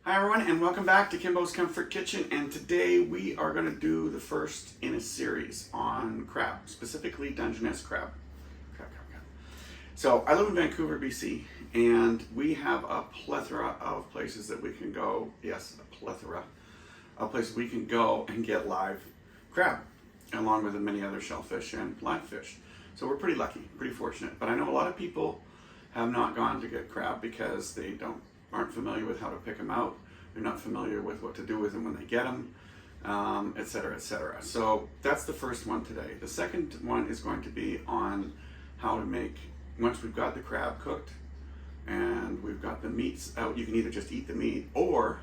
Hi everyone, and welcome back to Kimbo's Comfort Kitchen. And today we are going to do the first in a series on crab, specifically Dungeness crab. Crab. So I live in Vancouver, BC, and we have a plethora of places that we can go. Yes, a plethora of places we can go and get live crab, along with many other shellfish and live fish. So we're pretty lucky, pretty fortunate. But I know a lot of people have not gone to get crab because they aren't familiar with how to pick them out. They're not familiar with what to do with them when they get them, etc., etc. So that's the first one today. The second one is going to be on how to make, once we've got the crab cooked and we've got the meats out, you can either just eat the meat or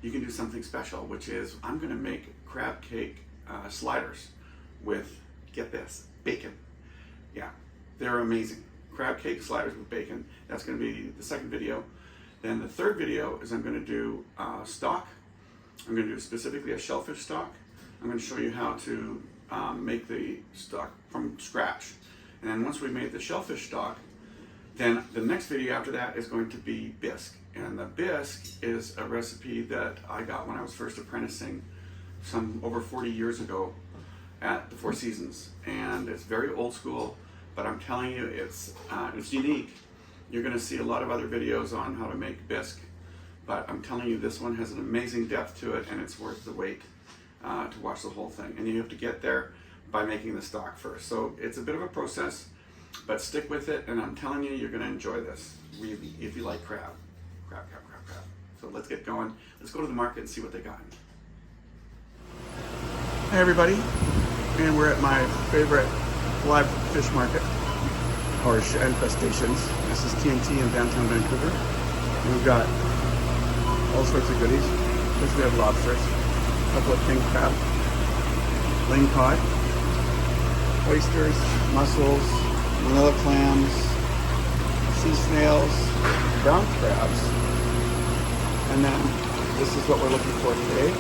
you can do something special, which is I'm going to make crab cake sliders with, get this, bacon. Yeah, they're amazing. Crab cake sliders with bacon. That's going to be the second video. Then the third video is I'm going to do stock. I'm going to do specifically a shellfish stock. I'm going to show you how to make the stock from scratch. And then once we've made the shellfish stock, then the next video after that is going to be bisque. And the bisque is a recipe that I got when I was first apprenticing over 40 years ago at the Four Seasons. And it's very old school, but I'm telling you, it's unique. You're going to see a lot of other videos on how to make bisque, but I'm telling you, this one has an amazing depth to it, and it's worth the wait to watch the whole thing. And you have to get there by making the stock first. So it's a bit of a process, but stick with it, and I'm telling you, you're going to enjoy this, really, if you like crab. Crab. So let's get going. Let's go to the market and see what they got. Hey everybody, and we're at my favorite live fish market, or infestations. This is TNT in downtown Vancouver. And we've got all sorts of goodies. First we have lobsters, a couple of king crab, ling cod, oysters, mussels, manila clams, sea snails, brown crabs, and then this is what we're looking for today.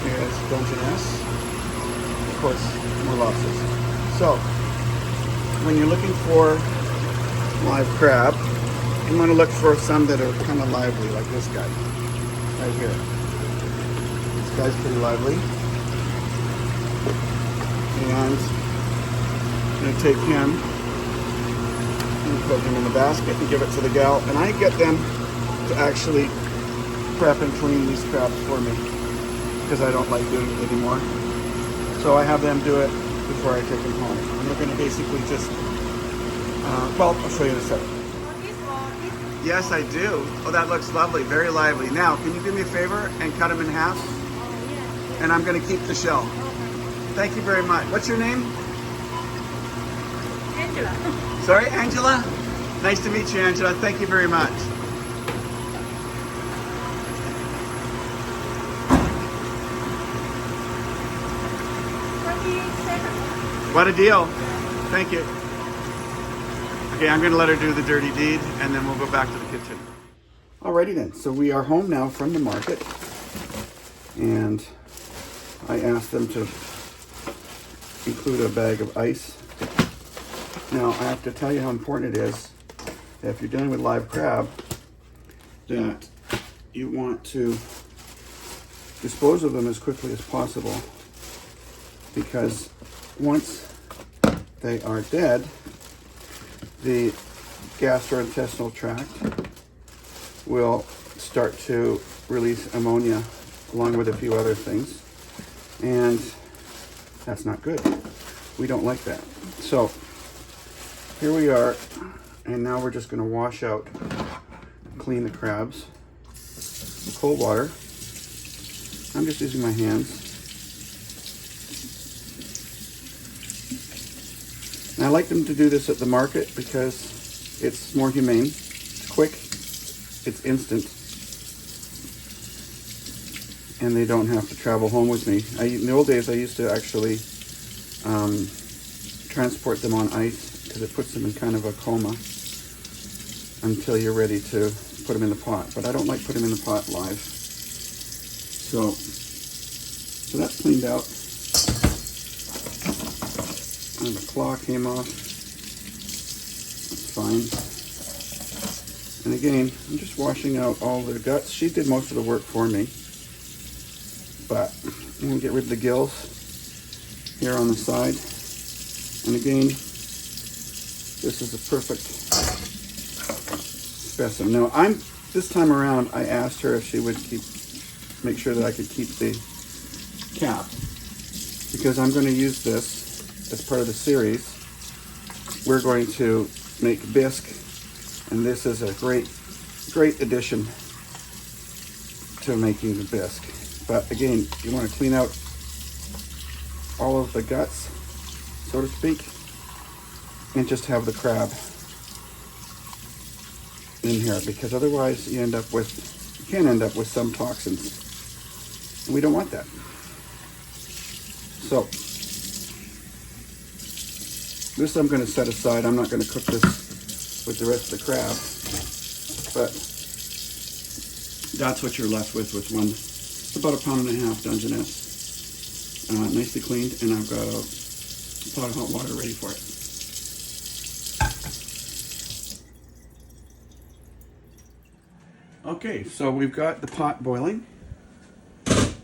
Is Dungeness, of course, more lobsters. So, when you're looking for live crab, you want to look for some that are kind of lively, like this guy, right here. This guy's pretty lively. And I'm going to take him and put him in the basket and give it to the gal. And I get them to actually prep and clean these crabs for me, because I don't like doing it anymore. So I have them do it before I take them home. And we're going to basically just, well, I'll show you in a second. Yes, I do. Oh, that looks lovely, very lively. Now, can you do me a favor and cut them in half? And I'm going to keep the shell. Thank you very much. What's your name? Angela. Sorry, Angela? Nice to meet you, Angela. Thank you very much. What a deal. Thank you. Okay, I'm going to let her do the dirty deed, and then we'll go back to the kitchen. Alrighty then, so we are home now from the market, and I asked them to include a bag of ice. Now, I have to tell you how important it is that if you're dealing with live crab, that you want to dispose of them as quickly as possible, because once they are dead, the gastrointestinal tract will start to release ammonia along with a few other things, and that's not good. We don't like that. So here we are, and now we're just going to wash out, clean the crabs with cold water. I'm just using my hands. And I like them to do this at the market because it's more humane, it's quick, it's instant, and they don't have to travel home with me. In the old days, I used to actually transport them on ice because it puts them in kind of a coma until you're ready to put them in the pot. But I don't like putting them in the pot live. So that's cleaned out. And the claw came off. That's fine. And again, I'm just washing out all the guts. She did most of the work for me. But I'm gonna get rid of the gills here on the side. And again, this is a perfect specimen. Now this time around, I asked her if she would make sure that I could keep the cap, because I'm going to use this as part of the series. We're going to make bisque, and this is a great addition to making the bisque. But again, you want to clean out all of the guts, so to speak, and just have the crab in here, because otherwise you can end up with some toxins, and we don't want that. So this I'm going to set aside. I'm not going to cook this with the rest of the crab, but that's what you're left with one. It's about 1.5 pounds Dungeness, nicely cleaned, and I've got a pot of hot water ready for it. Okay, so we've got the pot boiling.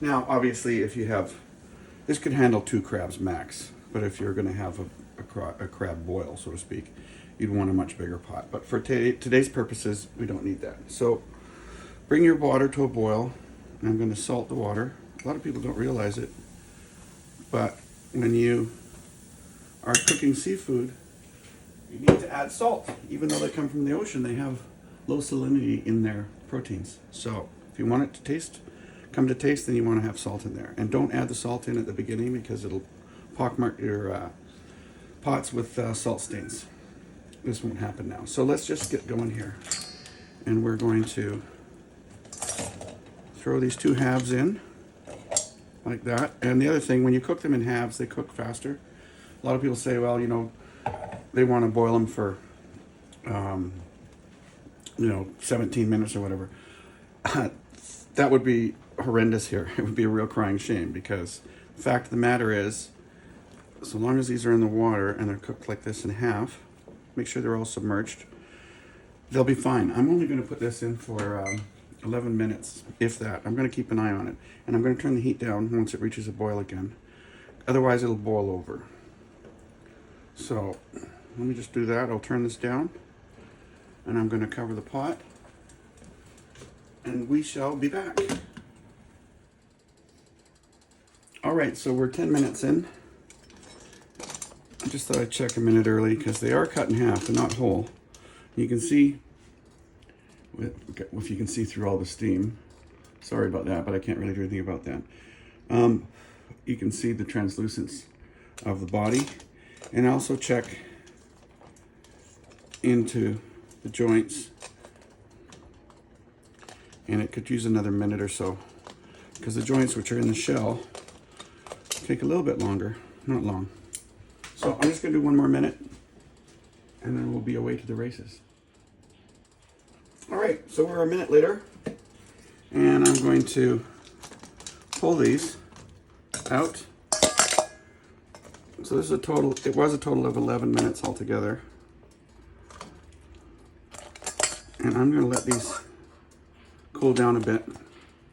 Now, obviously, this could handle 2 crabs max, but if you're going to have a crab boil, so to speak, you'd want a much bigger pot. But for today's purposes, we don't need that. So bring your water to a boil, and I'm going to salt the water. A lot of people don't realize it, but when you are cooking seafood, you need to add salt. Even though they come from the ocean, they have low salinity in their proteins. So if you want it to come to taste, then you want to have salt in there. And don't add the salt in at the beginning, because it'll pockmark your pots with salt stains. This won't happen now. So let's just get going here. And we're going to throw these 2 halves in like that. And the other thing, when you cook them in halves, they cook faster. A lot of people say, well, they want to boil them for 17 minutes or whatever. That would be horrendous here. It would be a real crying shame, because the fact of the matter is, so long as these are in the water and they're cooked like this in half, make sure they're all submerged, they'll be fine. I'm only going to put this in for 11 minutes, if that. I'm going to keep an eye on it, and I'm going to turn the heat down once it reaches a boil again. Otherwise, it'll boil over. So let me just do that. I'll turn this down, and I'm going to cover the pot, and we shall be back. All right, so we're 10 minutes in. I just thought I'd check a minute early, because they are cut in half. They're not whole. You can see, if you can see through all the steam. Sorry about that, but I can't really do anything about that. You can see the translucence of the body, and also check into the joints. And it could use another minute or so, because the joints, which are in the shell, take a little bit longer, not long. So I'm just going to do one more minute, and then we'll be away to the races. All right, so we're a minute later, and I'm going to pull these out. So this is it was a total of 11 minutes altogether. And I'm going to let these cool down a bit,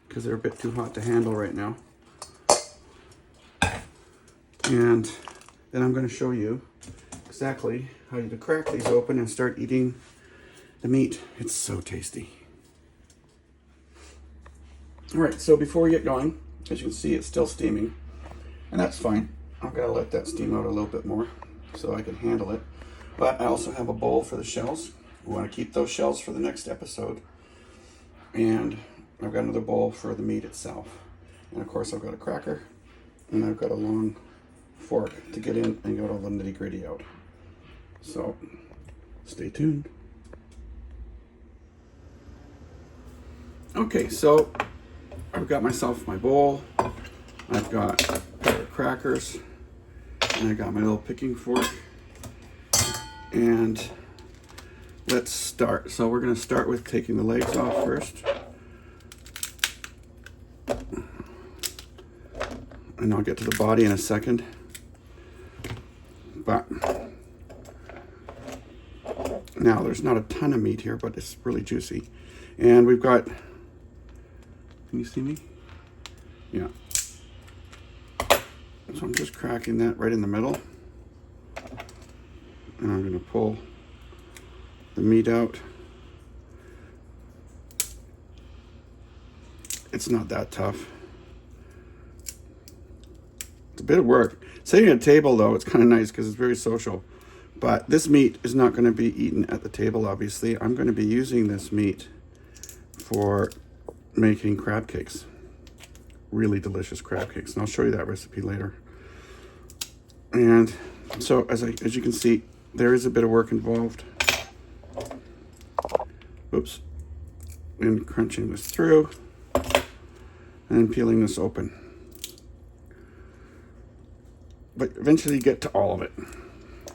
because they're a bit too hot to handle right now. And then I'm going to show you exactly how to crack these open and start eating the meat. It's so tasty. All right, so before we get going, as you can see, it's still steaming, and that's fine. I'm going to let that steam out a little bit more so I can handle it. But I also have a bowl for the shells. We want to keep those shells for the next episode. And I've got another bowl for the meat itself. And of course, I've got a cracker, and I've got a long fork to get in and get all the nitty gritty out. So stay tuned. Okay, so I've got myself my bowl. I've got a pair of crackers, and I got my little picking fork. And let's start. So we're going to start with taking the legs off first. And I'll get to the body in a second. But Now, there's not a ton of meat here, but it's really juicy. And we've got, can you see me? Yeah. So I'm just cracking that right in the middle. And I'm going to pull the meat out. It's not that tough. It's a bit of work. Sitting at a table, though, it's kind of nice because it's very social. But this meat is not going to be eaten at the table, obviously. I'm going to be using this meat for making crab cakes. Really delicious crab cakes. And I'll show you that recipe later. And so, as you can see, there is a bit of work involved. Oops. And crunching this through. And peeling this open. But eventually you get to all of it,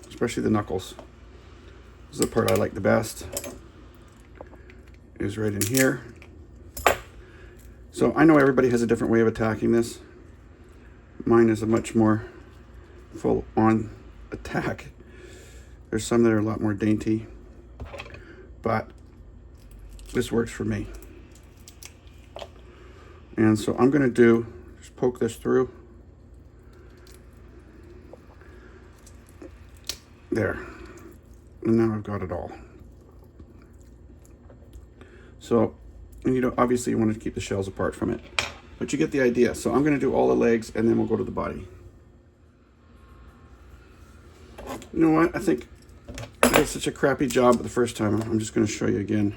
especially the knuckles. This is the part I like the best, is right in here. So I know everybody has a different way of attacking this. Mine is a much more full-on attack. There's some that are a lot more dainty, but this works for me. And so I'm going to just poke this through. There. And now I've got it all. So, and obviously you want to keep the shells apart from it. But you get the idea. So I'm going to do all the legs and then we'll go to the body. You know what? I think I did such a crappy job the first time. I'm just going to show you again.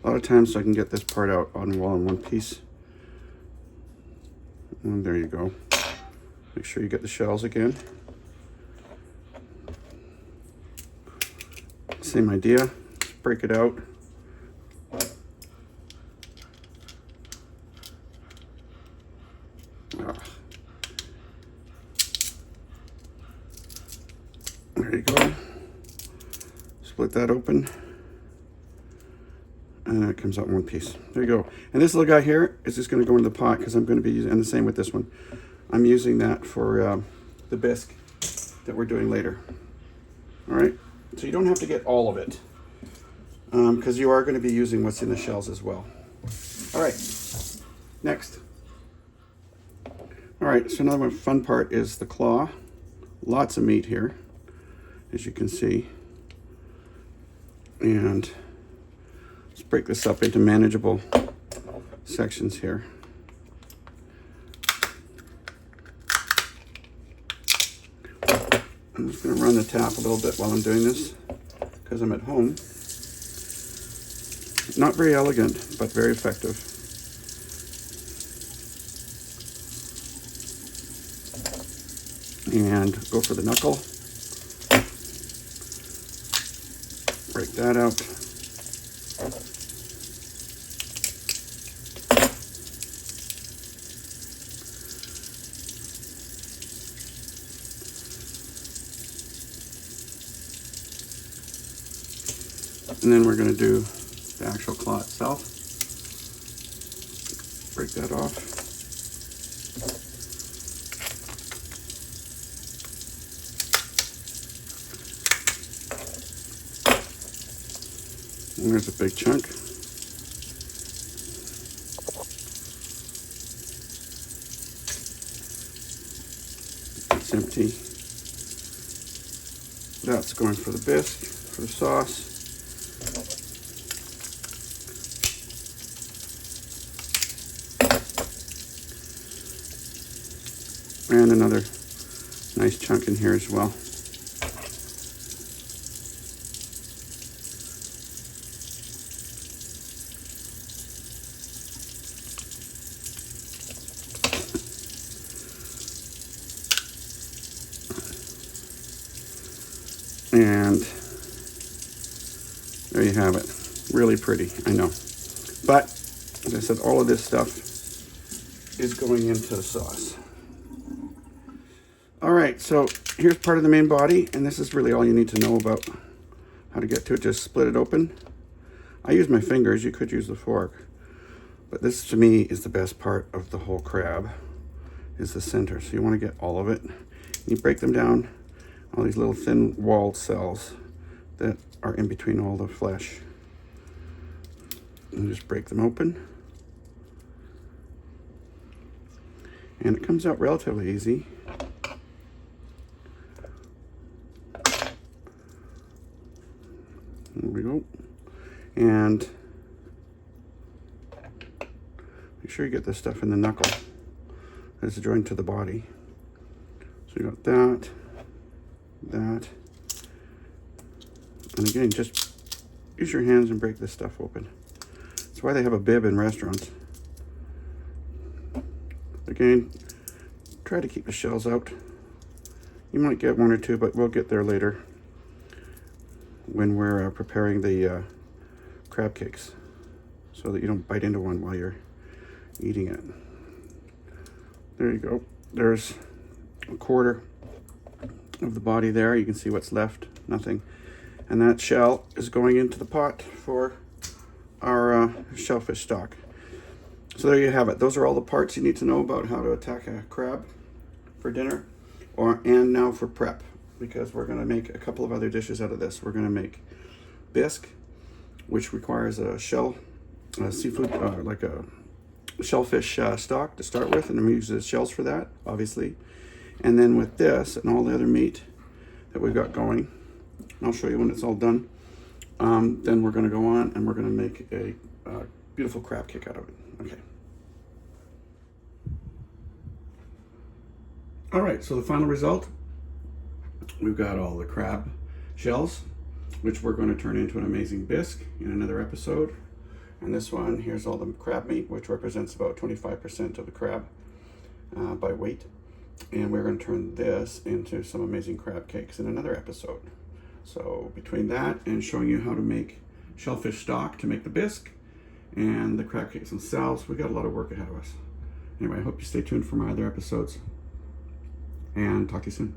A lot of times so I can get this part out all in one piece. And there you go. Make sure you get the shells again. Same idea. Just break it out. There you go. Split that open. And it comes out in one piece. There you go. And this little guy here is just going to go into the pot because I'm going to be using, and the same with this one. I'm using that for the bisque that we're doing later. All right. So you don't have to get all of it because you are going to be using what's in the shells as well. All right. Next. All right. So another one fun part is the claw. Lots of meat here, as you can see. And let's break this up into manageable sections here. I'm just going to run the tap a little bit while I'm doing this because I'm at home. Not very elegant, but very effective. And go for the knuckle. Break that out. And then we're going to do the actual claw itself. Break that off. And there's a big chunk. It's empty. That's going for the bisque, for the sauce. And another nice chunk in here as well. And there you have it. Really pretty, I know. But, as I said, all of this stuff is going into the sauce. All right, so here's part of the main body, and this is really all you need to know about how to get to it. Just split it open. I use my fingers, you could use the fork. But this to me is the best part of the whole crab, is the center. So you want to get all of it. You break them down, all these little thin walled cells that are in between all the flesh. And just break them open. And it comes out relatively easy. There we go. And make sure you get this stuff in the knuckle. It's joined to the body. So you got that, that. And again, just use your hands and break this stuff open. That's why they have a bib in restaurants. Again, try to keep the shells out. You might get one or two, but we'll get there later when we're preparing the crab cakes, so that you don't bite into one while you're eating it. There you go. There's a quarter of the body there. You can see what's left, nothing. And that shell is going into the pot for our shellfish stock. So there you have it. Those are all the parts you need to know about how to attack a crab for dinner, and now for prep, because we're going to make a couple of other dishes out of this. We're going to make bisque, which requires a seafood, like a shellfish stock to start with, and I'm using the shells for that, obviously. And then with this and all the other meat that we've got going, I'll show you when it's all done. Then we're going to go on and we're going to make a beautiful crab cake out of it. Okay. All right, so the final result, we've got all the crab shells, which we're going to turn into an amazing bisque in another episode. And this one, here's all the crab meat, which represents about 25% of the crab by weight. And we're going to turn this into some amazing crab cakes in another episode. So between that and showing you how to make shellfish stock to make the bisque and the crab cakes themselves, we got a lot of work ahead of us. Anyway, I hope you stay tuned for my other episodes, and talk to you soon.